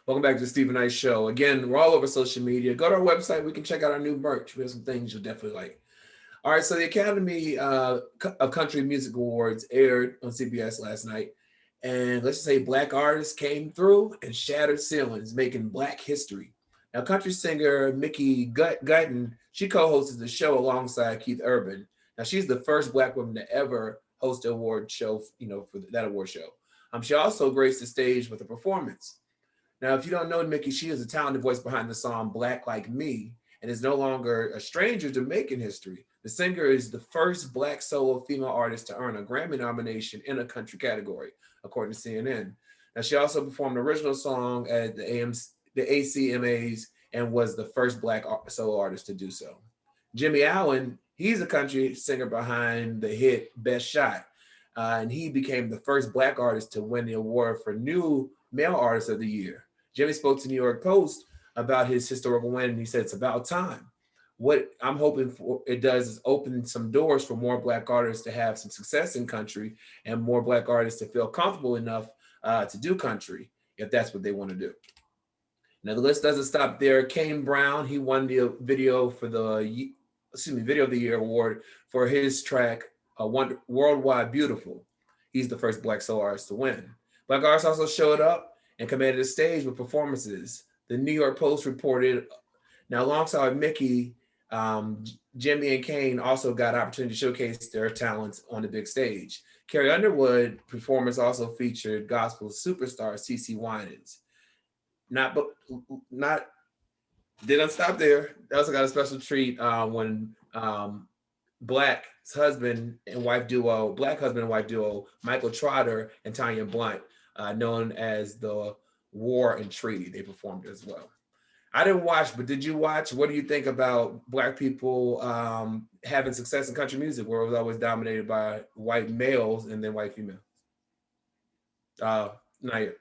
Welcome back to the Stephen Knight Show. Again, we're all over social media. Go to our website. We can check out our new merch. We have some things you'll definitely like. All right, so the Academy of Country Music Awards aired on CBS last night. And let's just say Black artists came through and shattered ceilings, making Black history. Now, country singer Mickey Guyton, she co-hosted the show alongside Keith Urban. Now, she's the first Black woman to ever host an award show, for that award show. She also graced the stage with a performance. Now, if you don't know Mickey, she is a talented voice behind the song Black Like Me and is no longer a stranger to making history. The singer is the first Black solo female artist to earn a Grammy nomination in a country category, according to CNN. Now, she also performed the original song at the ACMAs and was the first Black solo artist to do so. Jimmy Allen, he's a country singer behind the hit Best Shot. And he became the first Black artist to win the award for New Male Artist of the Year. Jimmy spoke to New York Post about his historical win, and he said it's about time. What I'm hoping for it does is open some doors for more Black artists to have some success in country and more Black artists to feel comfortable enough to do country if that's what they want to do. Now the list doesn't stop there. Kane Brown, he won the video of the Year award for his track Worldwide Beautiful. He's the first Black solo artist to win. Black artists also showed up and commanded the stage with performances. The New York Post reported, now alongside Mickey, Jimmy and Kane also got opportunity to showcase their talents on the big stage. Carrie Underwood performance also featured gospel superstar CeCe Winans. Didn't stop there. They also got a special treat when Black husband and wife duo, Michael Trotter and Tanya Blunt, known as the War and Treaty, they performed as well. I didn't watch, but did you watch? What do you think about Black people having success in country music, where it was always dominated by white males and then white females? Nayyir.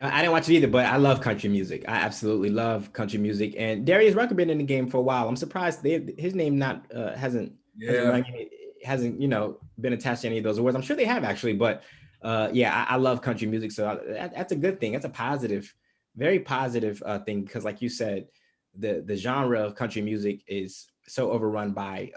I didn't watch it either, but I love country music. I absolutely love country music. And Darius Rucker been in the game for a while. I'm surprised his name hasn't been attached to any of those awards. I'm sure they have actually, but I love country music. So that's a good thing. That's a positive, very positive thing, because like you said, the genre of country music is so overrun by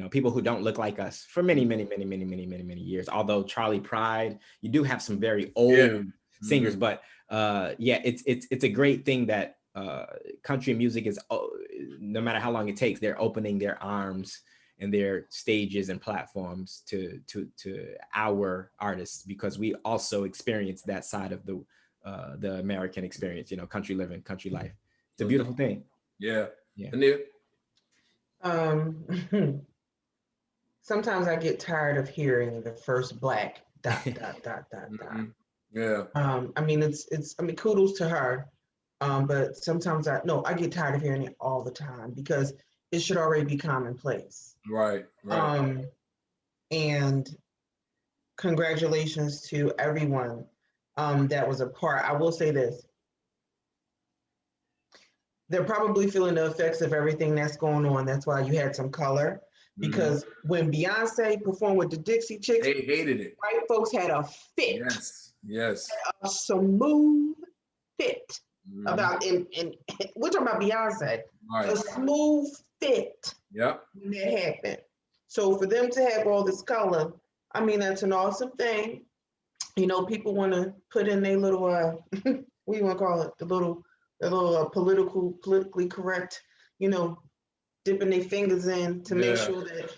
people who don't look like us for many years. Although Charlie Pride, you do have some very old singers, but it's a great thing that country music is, no matter how long it takes, they're opening their arms and their stages and platforms to our artists, because we also experience that side of the American experience, country living, country life. It's a beautiful thing. Yeah. Sometimes I get tired of hearing the first Black ... Yeah. Kudos to her. But sometimes I get tired of hearing it all the time, because it should already be commonplace. Right. And congratulations to everyone that was a part. I will say this. They're probably feeling the effects of everything that's going on. That's why you had some color. Because when Beyonce performed with the Dixie Chicks, they hated it. White folks had a fit. Yes. A smooth fit about, and we're talking about Beyonce. Right. A smooth fit. Yep. When that happened. So for them to have all this color, that's an awesome thing. People want to put in their little what do you want to call it? The little politically correct, dipping their fingers in to make sure that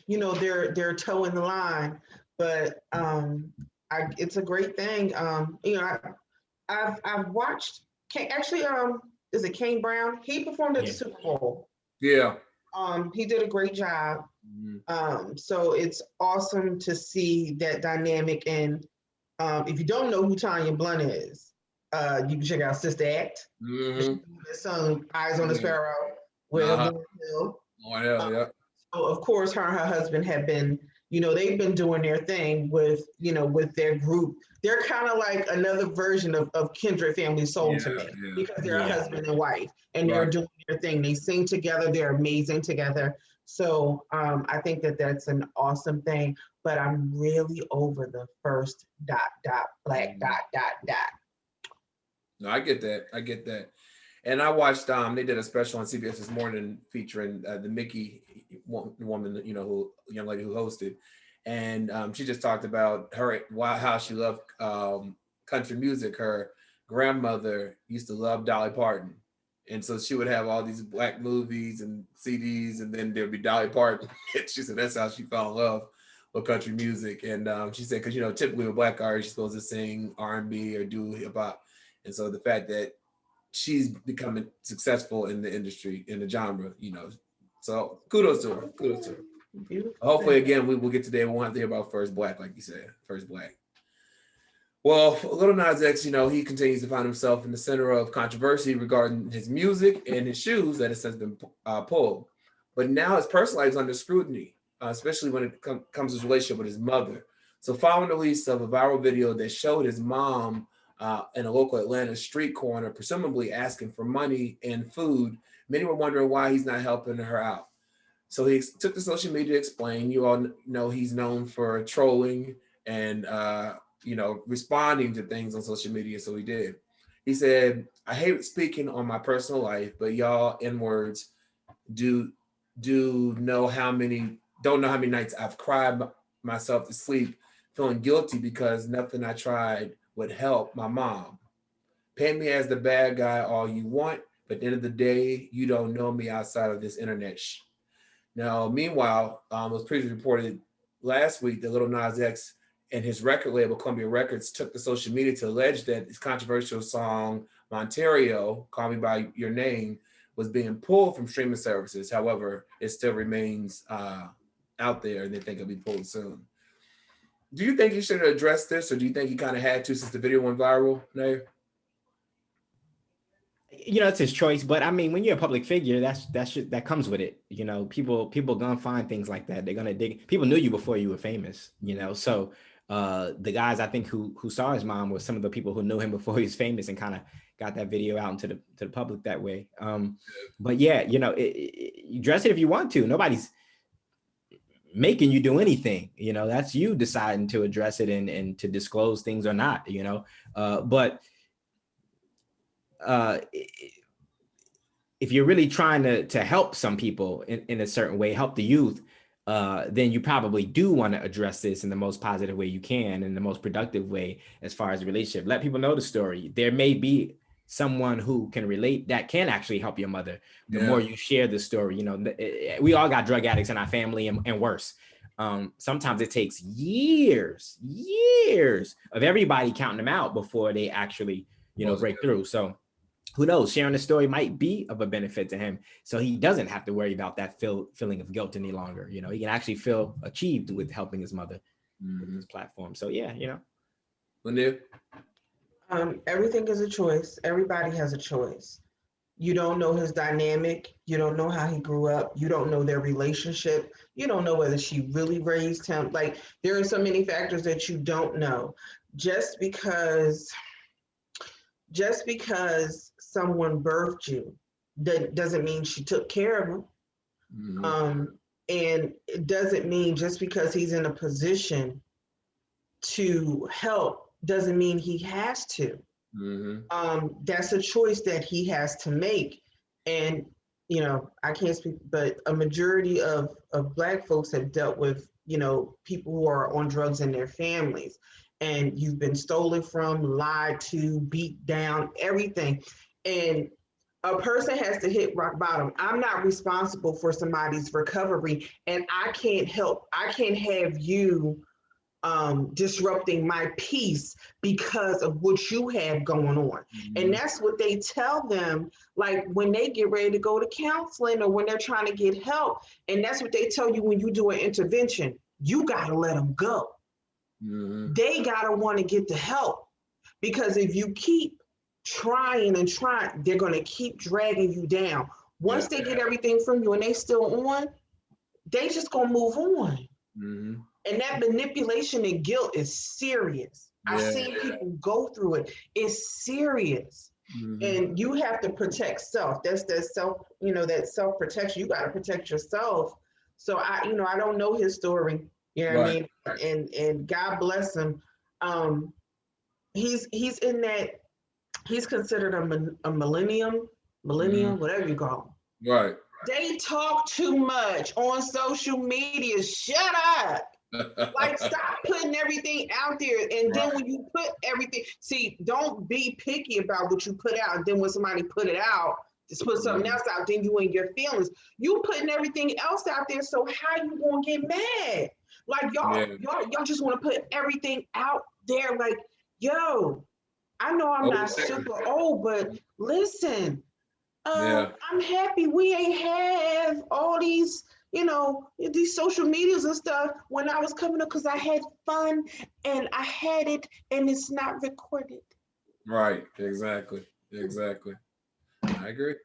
they're toeing the line. But it's a great thing. I've watched. Is it Kane Brown? He performed at the Super Bowl. Yeah. He did a great job. So it's awesome to see that dynamic. And if you don't know who Tanya Blunt is, you can check out Sister Act. She sung Eyes on the Sparrow with Lauryn Hill. So of course, her and her husband have been, they've been doing their thing with their group. They're kind of like another version of Kindred Family Soul to me, because they're a husband and wife, and they're doing their thing. They sing together. They're amazing together. So I think that that's an awesome thing. But I'm really over the first ... Black ... No, I get that. I get that. And I watched. They did a special on CBS this morning featuring the Mickey woman, who young lady who hosted, and she just talked about how she loved country music. Her grandmother used to love Dolly Parton, and so she would have all these black movies and CDs, and then there'd be Dolly Parton. And she said that's how she fell in love with country music. And she said because typically with black artists you're supposed to sing R&B or do hip hop, and so the fact that she's becoming successful in the industry, in the genre, So kudos to her. Kudos to her. Beautiful. Hopefully, again, we will get today. We won't have to hear about First Black, like you said, First Black. Well, Lil Nas X, he continues to find himself in the center of controversy regarding his music and his shoes that has since been pulled. But now his personal life is under scrutiny, especially when it comes to his relationship with his mother. So following the release of a viral video that showed his mom in a local Atlanta street corner, presumably asking for money and food, many were wondering why he's not helping her out. So he took to social media to explain. You all know he's known for trolling and responding to things on social media. So he did. He said, "I hate speaking on my personal life, but y'all N-words don't know how many nights I've cried myself to sleep, feeling guilty because nothing I tried would help my mom. Paint me as the bad guy all you want, but at the end of the day, you don't know me outside of this internet Now, meanwhile, it was previously reported last week that Lil Nas X and his record label, Columbia Records, took to social media to allege that his controversial song, Monterio, Call Me By Your Name, was being pulled from streaming services. However, it still remains out there, and they think it'll be pulled soon. Do you think he should have addressed this, or do you think he kind of had to since the video went viral, Nayyir? It's his choice, but I mean, when you're a public figure, that comes with it. People gonna find things like that. They're gonna dig. People knew you before you were famous. So the guys I think who saw his mom were some of the people who knew him before he was famous and kind of got that video out into the public that way. But yeah, you dress it if you want to. Nobody's making you do anything. That's you deciding to address it and to disclose things or not. But if you're really trying to help some people in a certain way, help the youth, then you probably do want to address this in the most positive way you can, in the most productive way as far as the relationship. Let people know the story. There may be someone who can relate that can actually help your mother. The more you share the story, we all got drug addicts in our family and worse. Sometimes it takes years of everybody counting them out before they actually, break through. So who knows, sharing the story might be of a benefit to him. So he doesn't have to worry about that feeling of guilt any longer. He can actually feel achieved with helping his mother with his platform. So yeah, Lynia? Everything is a choice. Everybody has a choice. You don't know his dynamic. You don't know how he grew up. You don't know their relationship. You don't know whether she really raised him. Like, there are so many factors that you don't know. Just because someone birthed you, that doesn't mean she took care of him. And it doesn't mean just because he's in a position to help doesn't mean he has to. That's a choice that he has to make. And I can't speak, but a majority of Black folks have dealt with people who are on drugs in their families, and you've been stolen from, lied to, beat down, everything. And a person has to hit rock bottom. I'm not responsible for somebody's recovery, and I can't have you disrupting my peace because of what you have going on. And that's what they tell them, like when they get ready to go to counseling or when they're trying to get help. And that's what they tell you when you do an intervention. You got to let them go. They got to want to get the help, because if you keep trying, they're going to keep dragging you down. Once they get everything from you and they still on, they just going to move on. And that manipulation and guilt is serious. I've seen people go through it. It's serious. And you have to protect self. That's that self, that self-protection. You got to protect yourself. So I don't know his story. You know what I mean? And God bless him. He's in that he's considered a millennium, whatever you call him. Right. They talk too much on social media. Shut up. Like, stop putting everything out there. And then when you put everything, see, don't be picky about what you put out. And then when somebody put it out, just put something else out, then you in your feelings. You putting everything else out there, so how you gonna get mad? Like y'all just want to put everything out there. Like, yo, I know I'm not super old, but listen, I'm happy we ain't have all these, these social medias and stuff when I was coming up, because I had fun and I had it and it's not recorded. Right. Exactly. I agree.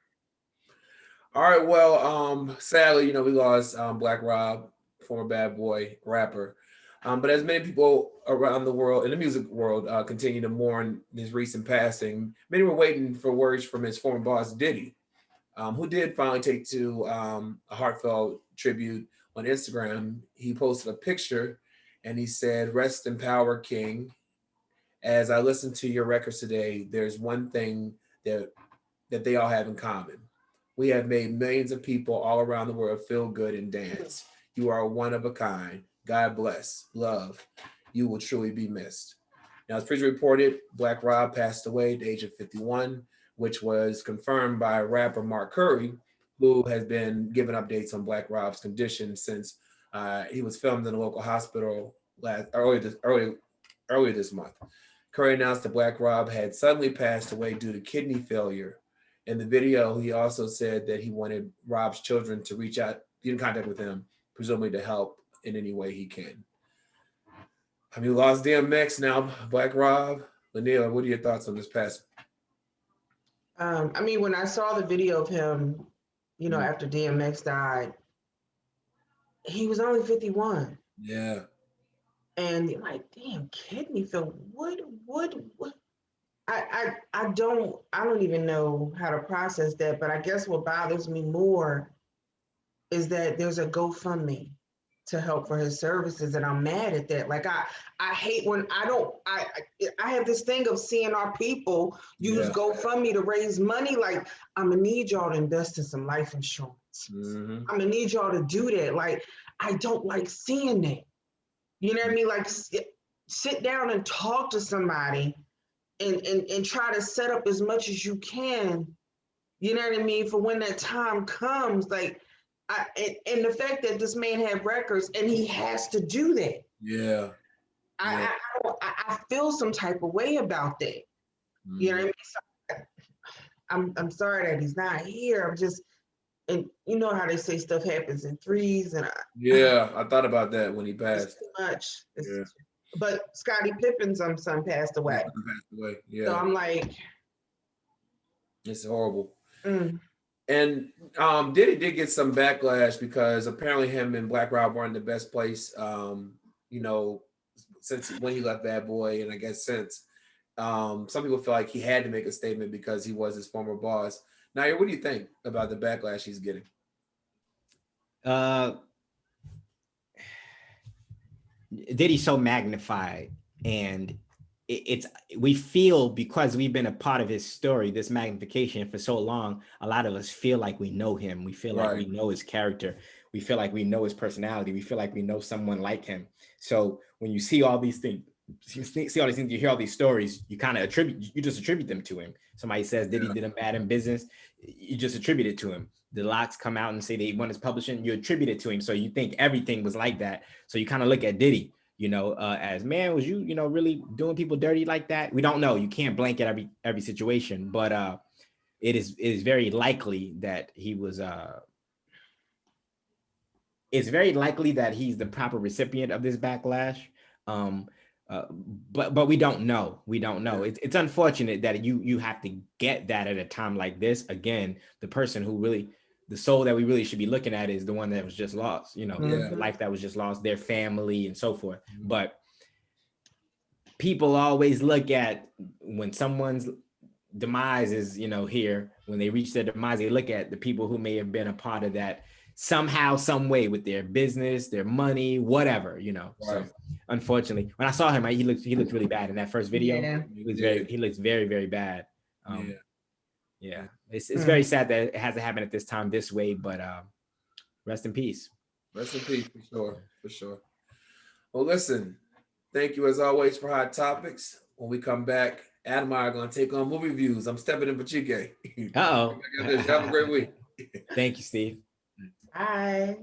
All right. Well, sadly, we lost Black Rob, former Bad Boy rapper. But as many people around the world, in the music world, continue to mourn his recent passing, many were waiting for words from his former boss, Diddy, who did finally take to a heartfelt tribute on Instagram. He posted a picture and he said, "Rest in power, King. As I listen to your records today, there's one thing that they all have in common. We have made millions of people all around the world feel good and dance. You are one of a kind. God bless. Love. You will truly be missed." Now, as previously reported, Black Rob passed away at the age of 51, which was confirmed by rapper Mark Curry, who has been giving updates on Black Rob's condition since he was filmed in a local hospital earlier this month. Curry announced that Black Rob had suddenly passed away due to kidney failure. In the video, he also said that he wanted Rob's children to reach out, get in contact with him, presumably to help in any way he can. I mean, we lost DMX, now Black Rob. Lynia, what are your thoughts on this passing? I mean, when I saw the video of him, after DMX died, he was only 51. Yeah. And you're like, damn, kidney failure. What? I don't even know how to process that, but I guess what bothers me more is that there's a GoFundMe to help for his services, and I'm mad at that. Like, I hate when I have this thing of seeing our people use GoFundMe to raise money. Like, I'm gonna need y'all to invest in some life insurance. I'm gonna need y'all to do that. Like, I don't like seeing that. You know what I mean? Like, sit down and talk to somebody and try to set up as much as you can. You know what I mean? For when that time comes, like, and the fact that this man had records and he has to do that. Yeah. I feel some type of way about that. You know what I mean? So I'm sorry that he's not here. I'm just, and you know how they say stuff happens in threes, and I thought about that when he passed. It's too much. But Scottie Pippen's son passed away. Yeah. So I'm like, it's horrible. And Diddy did get some backlash because apparently him and Black Rob weren't in the best place, since when he left Bad Boy, and I guess since. Some people feel like he had to make a statement because he was his former boss. Nayyir, what do you think about the backlash he's getting? Diddy's so magnified, and we feel, because we've been a part of his story, this magnification for so long, a lot of us feel like we know him. We feel like we know his character. We feel like we know his personality. We feel like we know someone like him. So when you see all these things, you hear all these stories, you kind of just attribute them to him. Somebody says Diddy did him bad in business, you just attribute it to him. The Locks come out and say they want his publishing, you attribute it to him. So you think everything was like that. So you kind of look at Diddy, as, man, was you, really doing people dirty like that? We don't know. You can't blanket every situation, but it is very likely that he was. It's very likely that he's the proper recipient of this backlash. But we don't know. We don't know. It's unfortunate that you have to get that at a time like this. Again, the person who really, the soul that we really should be looking at is the one that was just lost, the life that was just lost, their family and so forth. But people always look at when someone's demise is, here, when they reach their demise, they look at the people who may have been a part of that somehow, some way, with their business, their money, whatever, So unfortunately, when I saw him, he looked really bad in that first video. He looks very, very bad. Yeah, it's very sad that it hasn't happened at this time this way, but rest in peace. Rest in peace, for sure. Well, listen, thank you as always for Hot Topics. When we come back, Adam and I are going to take on movie reviews. I'm stepping in for Chike. Uh-oh. Have a great week. Thank you, Steve. Bye.